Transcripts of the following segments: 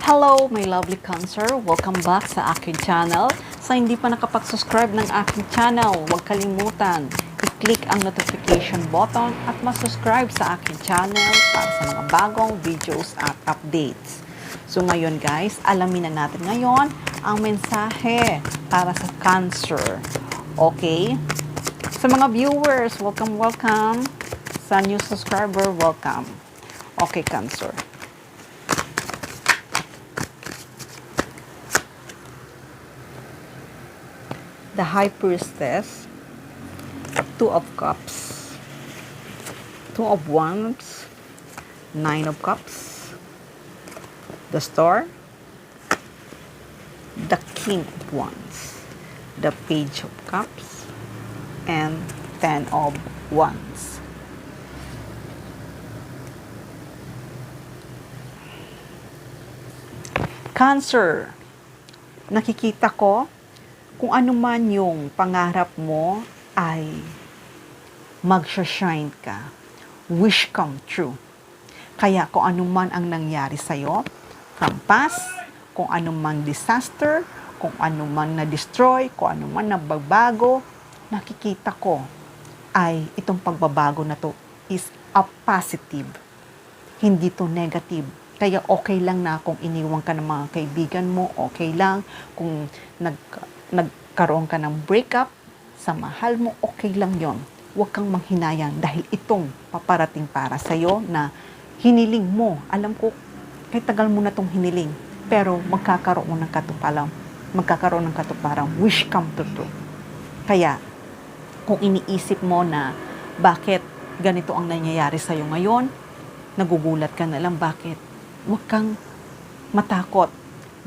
Hello, my lovely Cancer. Welcome back sa aking channel. Sa hindi pa nakapag-subscribe ng aking channel, huwag kalimutan i-click ang notification button at mag-subscribe sa aking channel para sa mga bagong videos at updates. So ngayon guys, alamin na natin ngayon ang mensahe para sa Cancer. Okay? Sa mga viewers, welcome. Sa new subscriber, welcome. Okay, Cancer. The High Priestess, Two of Cups, Two of Wands, Nine of Cups, the Star, the King of Wands, the Page of Cups, and Ten of Wands. Cancer, nakikita ko kung ano man yung pangarap mo ay mag-shine ka. Wish come true. Kaya kung ano man ang nangyari sa'yo, from past, kung ano man disaster, kung ano man na-destroy, kung ano man nababago, nakikita ko ay itong pagbabago na to is a positive. Hindi to negative. Kaya okay lang na kung iniwan ka ng mga kaibigan mo, okay lang kung nagkaroon ka ng breakup sa mahal mo, okay lang yon. Huwag kang manghinayang dahil itong paparating para sa'yo na hiniling mo. Alam ko, kahit tagal mo na itong hiniling, pero magkakaroon ng katuparan, wish come true. Kaya, kung iniisip mo na bakit ganito ang nangyayari sa'yo ngayon, nagugulat ka na lang bakit. Huwag kang matakot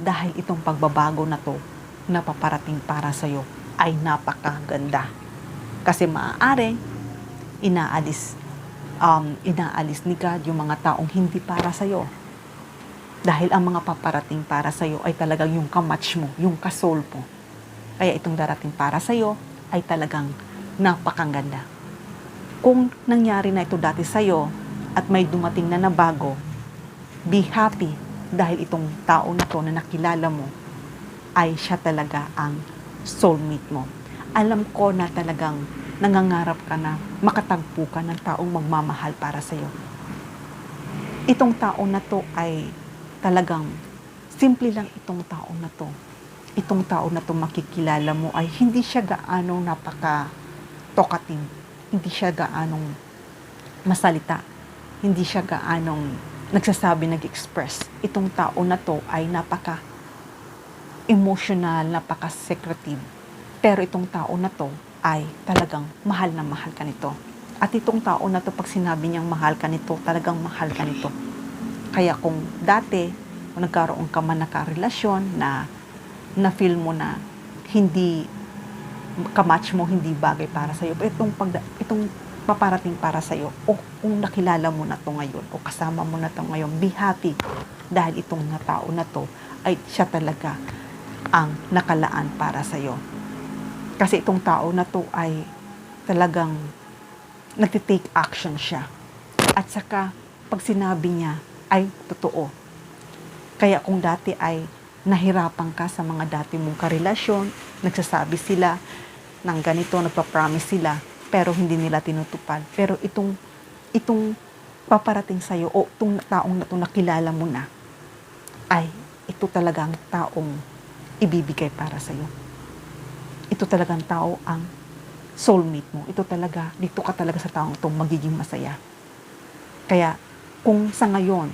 dahil itong pagbabago na to na paparating para sa'yo ay napakaganda. Kasi maaari, inaalis ni God yung mga taong hindi para sa'yo. Dahil ang mga paparating para sa'yo ay talagang yung kamatch mo, yung kasoul mo. Kaya itong darating para sa'yo ay talagang napakaganda. Kung nangyari na ito dati sa'yo at may dumating na nabago, be happy dahil itong tao na to na nakilala mo ay siya talaga ang soulmate mo. Alam ko na talagang nangangarap ka na makatagpo ka ng taong magmamahal para sa'yo. Itong tao na to ay talagang simple lang itong tao na to. Itong tao na to makikilala mo ay hindi siya gaanong napaka-talkative. Hindi siya gaanong masalita. Hindi siya gaanong nagsasabi, nag-express. Itong tao na to ay napaka-emotional, napaka-secretive. Pero itong tao na to ay talagang mahal na mahal ka nito. At itong tao na to, pag sinabi niyang mahal ka nito, talagang mahal ka nito. Kaya kung dati, kung nagkaroon ka man nakarelasyon na na-feel mo na hindi kamatch mo, hindi bagay para sa'yo, itong paparating para sa'yo, o kung nakilala mo na to ngayon, o kasama mo na to ngayon, be happy. Dahil itong tao na to, ay siya talaga ang nakalaan para sa'yo. Kasi itong tao na to ay talagang nagtitake action siya. At saka, pag sinabi niya, ay totoo. Kaya kung dati ay nahirapan ka sa mga dati mong karelasyon, nagsasabi sila ng ganito, nagpa-promise sila, pero hindi nila tinutupad. Pero itong paparating sa'yo, o itong taong na ito nakilala mo na, ay ito talagang taong ibibigay para sa'yo. Ito talagang tao ang soulmate mo. Ito talaga, dito ka talaga sa taong itong magiging masaya. Kaya, kung sa ngayon,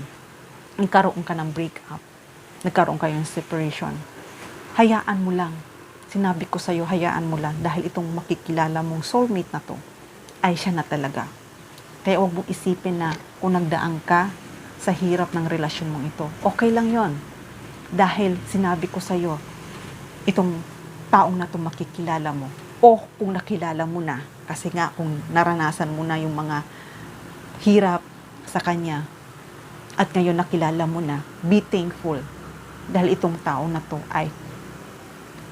nagkaroon ka ng breakup, nagkaroon kayo ng separation, hayaan mo lang. Sinabi ko sa'yo, hayaan mo lang. Dahil itong makikilala mong soulmate na to, ay siya na talaga. Kaya huwag mong isipin na kung nagdaan ka sa hirap ng relasyon mong ito, okay lang yon. Dahil sinabi ko sa'yo, itong taong na to makikilala mo. O kung nakilala mo na, kasi nga kung naranasan mo na yung mga hirap sa kanya, at ngayon nakilala mo na, be thankful. Dahil itong tao na to ay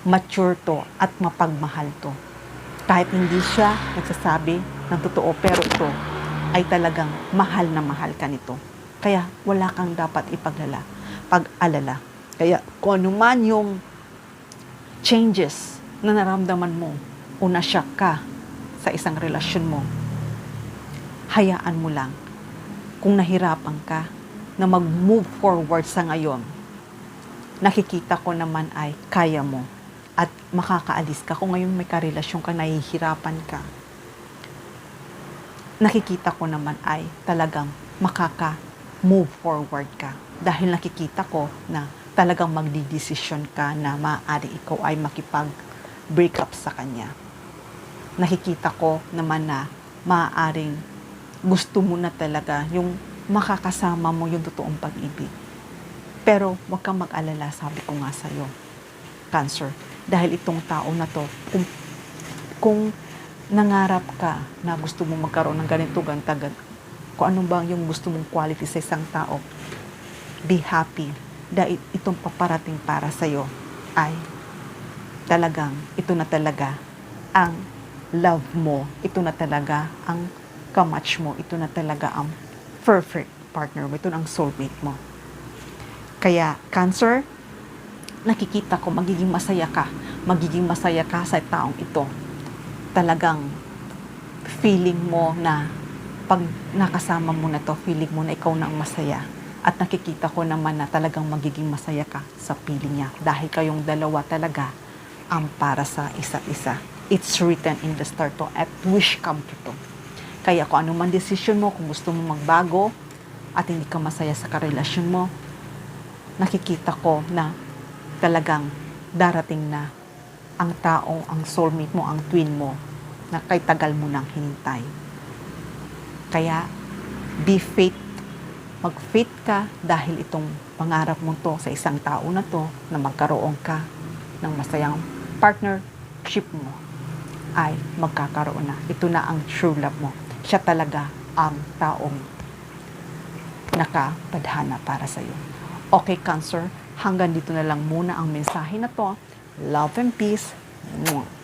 mature to at mapagmahal to. Kahit hindi siya nagsasabi ng totoo, pero ito ay talagang mahal na mahal ka nito. Kaya wala kang dapat ipaglala. pag-alala. Kaya kung ano man yung changes na naramdaman mo o na-shock ka sa isang relasyon mo, hayaan mo lang. Kung nahirapan ka na mag-move forward sa ngayon, nakikita ko naman ay kaya mo at makakaalis ka. Kung ngayon may karelasyon ka, nahihirapan ka, nakikita ko naman ay talagang makaka-move forward ka. Dahil nakikita ko na talagang magdidesisyon ka na maaari ikaw ay makipag-break up sa kanya. Nakikita ko naman na maaaring gusto mo na talaga yung makakasama mo yung totoong pag-ibig. Pero huwag kang mag-alala, sabi ko nga sa'yo, Cancer. Dahil itong tao na to, kung nangarap ka na gusto mong magkaroon ng ganito, gantagan, kung ano ba yung gusto mong quality sa isang tao, be happy. Dahil itong paparating para sa'yo ay talagang, ito na talaga ang love mo. Ito na talaga ang kamatch mo. Ito na talaga ang perfect partner mo. Ito na ang soulmate mo. Kaya, Cancer, nakikita ko magiging masaya ka. Magiging masaya ka sa taong ito. Talagang feeling mo na pag nakasama mo na to, feeling mo na ikaw na ang masaya. At nakikita ko naman na talagang magiging masaya ka sa feeling niya. Dahil kayong dalawa talaga ang para sa isa't isa. It's written in the star to at wish come true. Kaya kung ano man decision mo, kung gusto mo magbago at hindi ka masaya sa karelasyon mo, nakikita ko na talagang darating na ang taong, ang soulmate mo, ang twin mo, na kay tagal mo nang hinintay. Kaya, be faith. Mag-faith ka dahil itong pangarap mo to sa isang tao na to, na magkaroon ka ng masayang partnership mo, ay magkakaroon na. Ito na ang true love mo. Siya talaga ang taong nakapadhana para sa iyo. Okay, Cancer, hanggang dito na lang muna ang mensahe na to. Love and peace. Mwah.